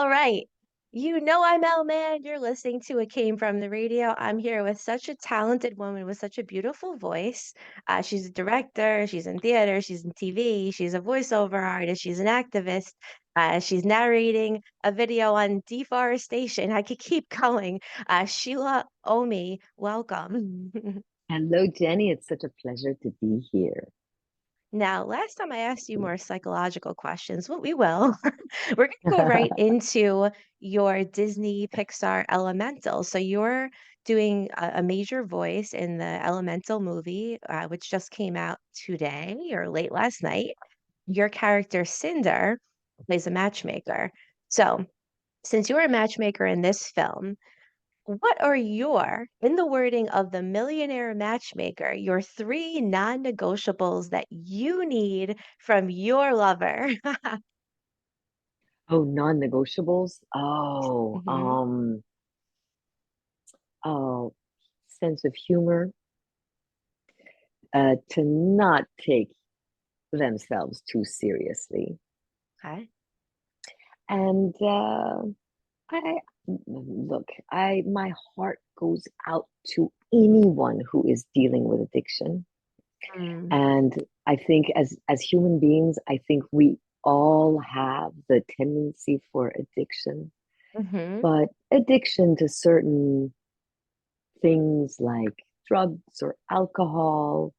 All right. You know I'm Elle Man. You're listening to It Came From the Radio. I'm here with such a talented woman with such a beautiful voice. She's a director, she's in theater, she's in TV, she's a voiceover artist, she's an activist. She's narrating a video on deforestation. I could keep going. Sheila Ommi, welcome. Hello, Jenny. It's such a pleasure to be here. Now, last time I asked you more psychological questions, well, we will. We're going to go right into your Disney Pixar Elemental. So you're doing a major voice in the Elemental movie, which just came out today or late last night. Your character, Cinder, plays a matchmaker. So since you're a matchmaker in this film, what are in the wording of the Millionaire Matchmaker, your three non-negotiables that you need from your lover? Oh, non-negotiables. Hmm. Oh, sense of humor, to not take themselves too seriously. Okay. And I look, my heart goes out to anyone who is dealing with addiction. Mm. And I think as human beings, I think we all have the tendency for addiction, Hmm. but addiction to certain things like drugs or alcohol.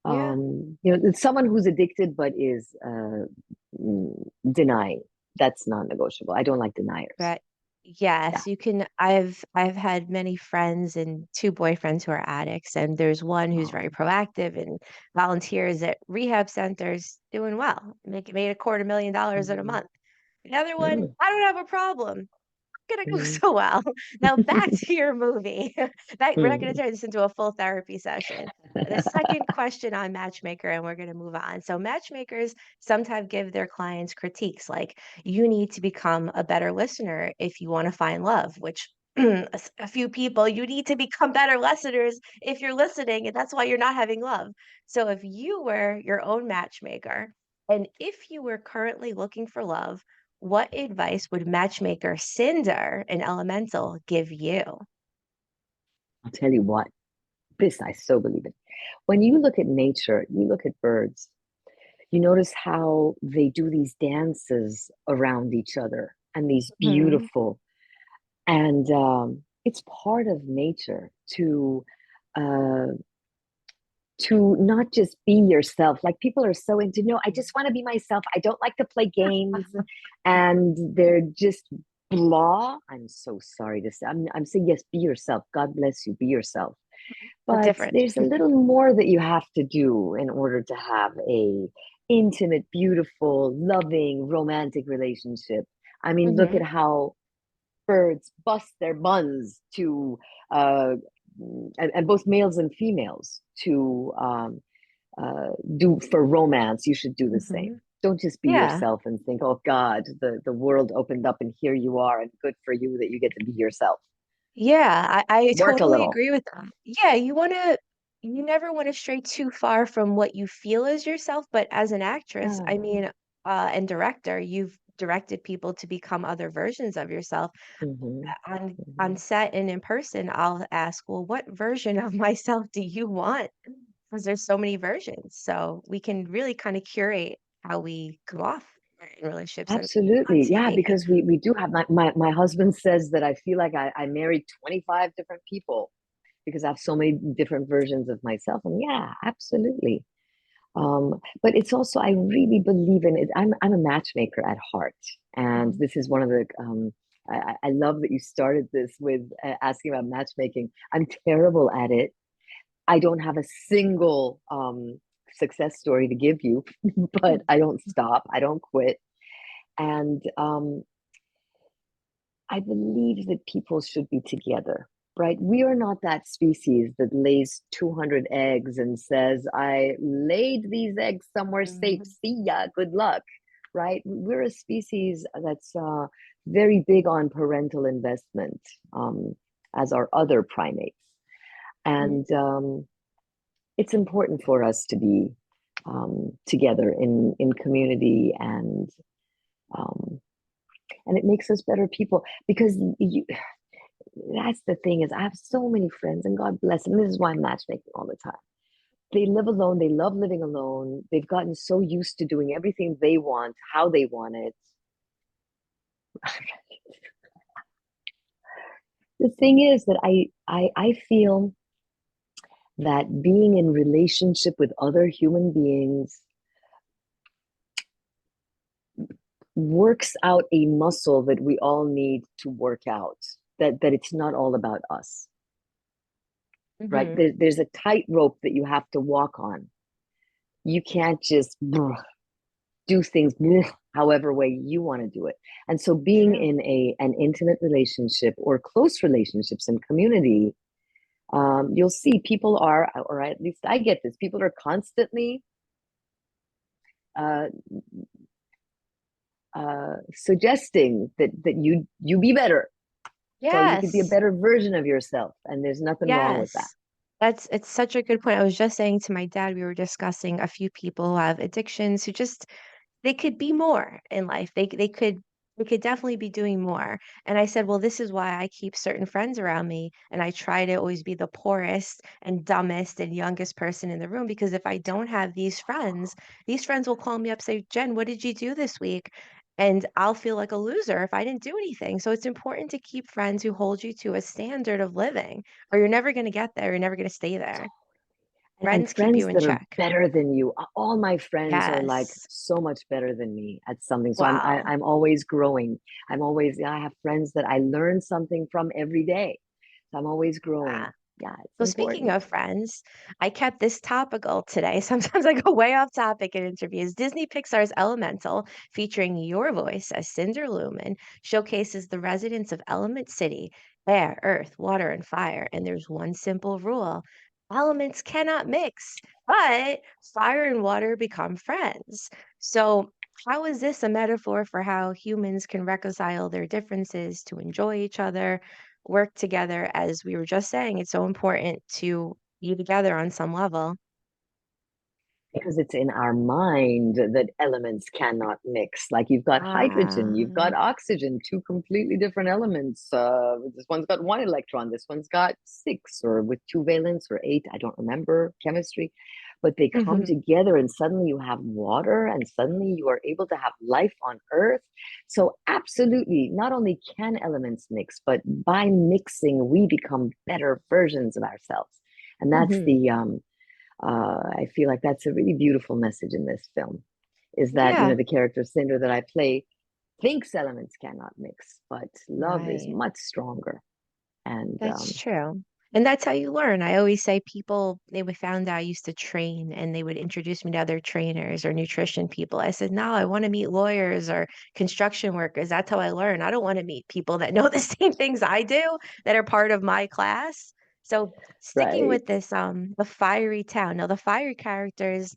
Yeah. It's someone who's addicted but is denying. That's non-negotiable. I don't like deniers. Right. Yeah. Yes, you can. I've had many friends and two boyfriends who are addicts, and there's one who's very Oh, proactive and volunteers at rehab centers doing well, made $250,000 in a mm, month. The other one, mm, I don't have a problem. Gonna go mm, so well. Now back to your movie. We're not gonna mm. turn this into a full therapy session. The second question on Matchmaker, and we're gonna move on. So matchmakers sometimes give their clients critiques like you need to become a better listener if you want to find love, which a few people, you need to become better listeners if you're listening, and that's why you're not having love. So if you were your own matchmaker, and if you were currently looking for love, what advice would matchmaker Cinder in Elemental give you? I'll tell you what, this I so believe it. When you look at nature, you look at birds, you notice how they do these dances around each other and these Mhm. beautiful, and it's part of nature uh, to not just be yourself. Like people are so into, no, I just want to be myself. I don't like to play games, and they're just blah. I'm so sorry to say. I'm saying yes, be yourself. God bless you. Be yourself. We're But different. there's a little more that you have to do in order to have a intimate, beautiful, loving, romantic relationship. I mean, look at Mhm. how birds bust their buns to uh, and both males and females to do for romance. You should do the same. Mhm. Don't just be Yeah. yourself and think, oh God, the world opened up and here you are, and good for you that you get to be yourself. Yeah, I Work a totally little. agree with that. Yeah, you never wanna stray too far from what you feel is yourself, but as an actress, Yeah. I mean, and director, you've directed people to become other versions of yourself. Mm-hmm. On Mm-hmm. set and in person, I'll ask, "Well, what version of myself do you want?" Because there's so many versions, so we can really kinda curate how we come off in relationships and on Absolutely. Yeah, TV. because we do have my husband says that I feel like I married 25 different people because I have so many different versions of myself. And yeah, absolutely. But it's also I really believe in it. I'm a matchmaker at heart. And Mhm. this is one of the I love that you started this with asking about matchmaking. I'm terrible at it. I don't have a single success story to give you, but I don't stop. I don't quit. And I believe that people should be together, right? We are not that species that lays 200 eggs and says, I laid these eggs somewhere safe. Mhm. See ya. Good luck, right? We're a species that's very big on parental investment, as are other primates. Mhm. And it's important for us to be together in community and um, and it makes us better people because that's the thing is I have so many friends and God bless them. This is why I'm matchmaking all the time. They live alone. They love living alone. They've gotten so used to doing everything they want, how they want it. The thing is that I feel that being in relationship with other human beings works out a muscle that we all need to work out. That it's not all about us, right? Hmm. There's a tightrope that you have to walk on. You can't just do things however way you want to do it. And so being True. in an intimate relationship or close relationships and community, you'll see people are, or at least I get this, people are constantly uh, suggesting that you be better, so you could be a Yes. better version of yourself, and there's nothing wrong with that. Yes. It's such a good point. I was just saying to my dad, we were discussing a few people who have addictions who just they could be more in life. They could definitely be doing more. And I said, well, this is why I keep certain friends around me and I try to always be the poorest and dumbest and youngest person in the room because if I don't have these friends will call me up, say, Jen, what did you do this week? And I'll feel like a loser if I didn't do anything. So it's important to keep friends who hold you to a standard of living, or you're never going to get there. You're never going to stay there. And Friends keep you friends in that are check. better than you. All my friends are like Yes. so much better than me at something. So Wow. I'm always growing. I'm always, yeah, I have friends that I learn something from every day. So I'm always Yeah. growing. Yeah, it's Well, speaking important. of friends, I kept this topical today. Sometimes I go way off topic in interviews. Disney Pixar's Elemental, featuring your voice as Cinder Lumen, showcases the residents of Element City, air, earth, water, and fire. And there's one simple rule: elements cannot mix, but fire and water become friends. So, how is this a metaphor for how humans can reconcile their differences to enjoy each other, work together? As we were just saying, it's so important to be together on some level. Because it's in our mind that elements cannot mix. Like you've got hydrogen, you've Ah, got oxygen, two completely different elements. This one's got one electron, this one's got six, or with two valence or eight. I don't remember chemistry, but they come mhm, together and suddenly you have water and suddenly you are able to have life on Earth. So, absolutely, not only can elements mix, but by mixing, we become better versions of ourselves. And that's mhm. I feel like that's a really beautiful message in this film is that, Yeah, the character Cinder that I play thinks elements cannot mix, but love is right. much stronger. And That's true. And that's how you learn. I always say people, they would found out I used to train and they would introduce me to other trainers or nutrition people. I said, no, I want to meet lawyers or construction workers. That's how I learn. I don't want to meet people that know the same things I do that are part of my class. So sticking right. with this, the fiery town. Now the fiery characters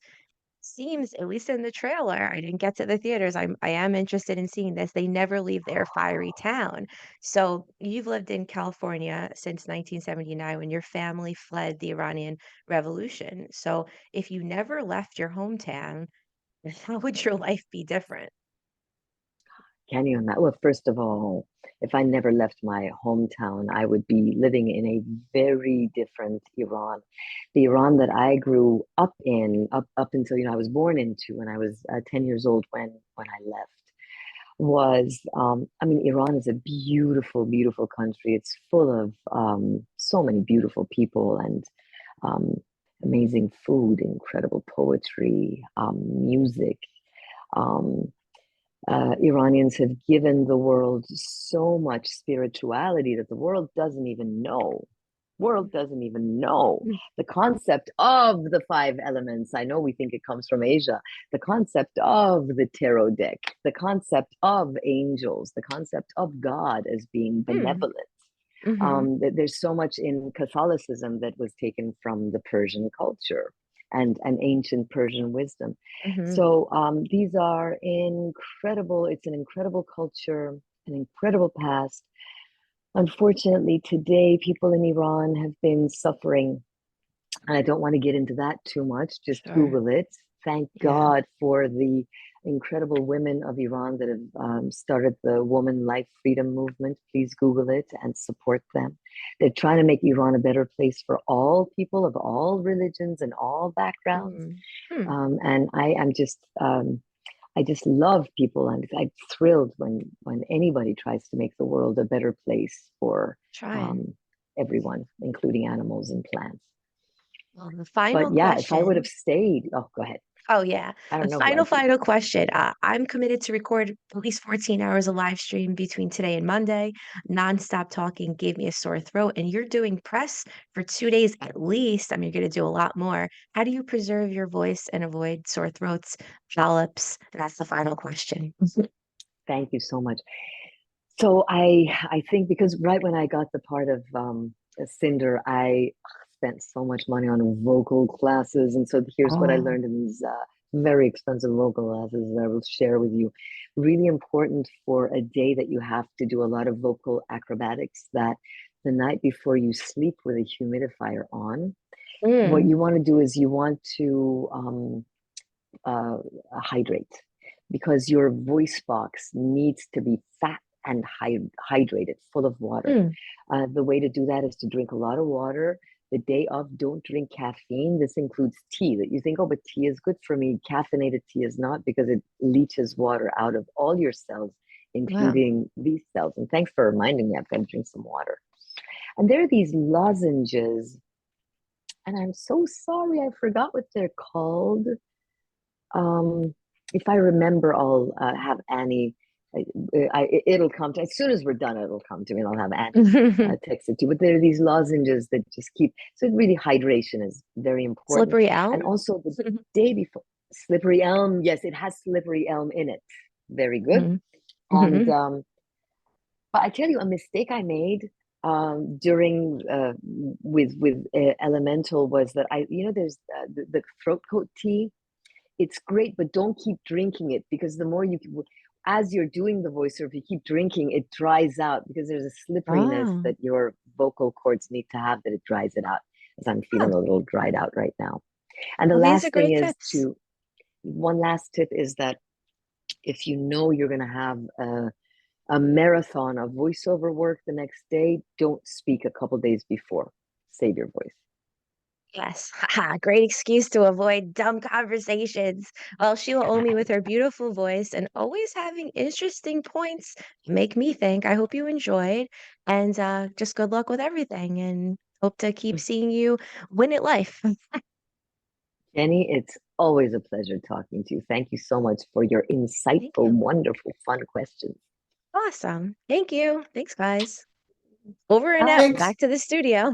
seems, at least in the trailer, I didn't get to the theaters. I am interested in seeing this. They never leave their fiery town. So you've lived in California since 1979 when your family fled the Iranian Revolution. So if you never left your hometown, how would your life be different? Can you imagine? Well, first of all, if I never left my hometown, I would be living in a very different Iran. The Iran that I grew up in, up until I was born into when I was 10 years old when I left. Was I mean, Iran is a beautiful, beautiful country. It's full of so many beautiful people and um, amazing food, incredible poetry, music. Um, Iranians have given the world so much spirituality that the world doesn't even know. World doesn't even know Mm, the concept of the five elements. I know we think it comes from Asia. The concept of the tarot deck, the concept of angels, the concept of God as being mm, benevolent. mm-hmm, There's so much in Catholicism that was taken from the Persian culture and ancient Persian wisdom. mm-hmm. So these are incredible. It's an incredible culture, an incredible past. Unfortunately, today people in Iran have been suffering, and I don't want to get into that too much. Just Sure. Google it. Thank Yeah. God for the incredible women of Iran that have started the Woman Life Freedom Movement. Please Google it and support them. They're trying to make Iran a better place for all people of all religions and all backgrounds. Mm. Hmm. And I just love people, and I'm thrilled when anybody tries to make the world a better place for Trying. um, everyone, including animals and plants. Well, the But final yeah, if I would have question. stayed, oh, go ahead. Oh, yeah. I The don't know final, about you. final question. I'm committed to record at least 14 hours of live stream between today and Monday. Nonstop talking gave me a sore throat, and you're doing press for 2 days at least. I mean, you're going to do a lot more. How do you preserve your voice and avoid sore throats, polyps? That's the final question. Thank you so much. So I think because right when I got the part of Cinder, I spent so much money on vocal classes, and so here's what I Oh. learned in these very expensive vocal classes that I will share with you. Really important for a day that you have to do a lot of vocal acrobatics. That the night before you sleep with a humidifier on, what Mm. you want to do is you want to uh, hydrate because your voice box needs to be fat and hydrated, full of water. Mm. The way to do that is to drink a lot of water. The day of, don't drink caffeine. This includes tea that you think, oh, but tea is good for me. Caffeinated tea is not because it leaches water out of all your cells, Wow. including these cells. And thanks for reminding me, I've got to drink some water. And there are these lozenges, and I'm so sorry, I forgot what they're called. Um, if I remember, I'll have Annie. It'll come to as soon as we're done. It'll come to me, and I'll have Annie text it to you. But there are these lozenges that just keep. So really, hydration is very important, Slippery and elm? also the day before, slippery elm. Yes, it has slippery elm in it. Very good. Mhm. And Mhm. but I tell you, a mistake I made during with elemental was that there's the throat coat tea. It's great, but don't keep drinking it because the more as you're doing the voiceover, if you keep drinking, it dries out because there's a slipperiness Oh. that your vocal cords need to have that it dries it out. As I'm Oh. feeling a little dried out right now. And the Well, these are last thing great is tips. one last tip is that if you know you're going to have a marathon of voiceover work the next day, don't speak a couple days before. Save your voice. Yes. Haha, great excuse to avoid dumb conversations. Well, Sheila Omi with her beautiful voice and always having interesting points make me think. I hope you enjoyed and just good luck with everything and hope to keep seeing you win at life. Jenny, it's always a pleasure talking to you. Thank you so much for your Thank insightful, you. wonderful, fun questions. Awesome. Thank you. Thanks, guys. Over and out. Bye. Back to the studio.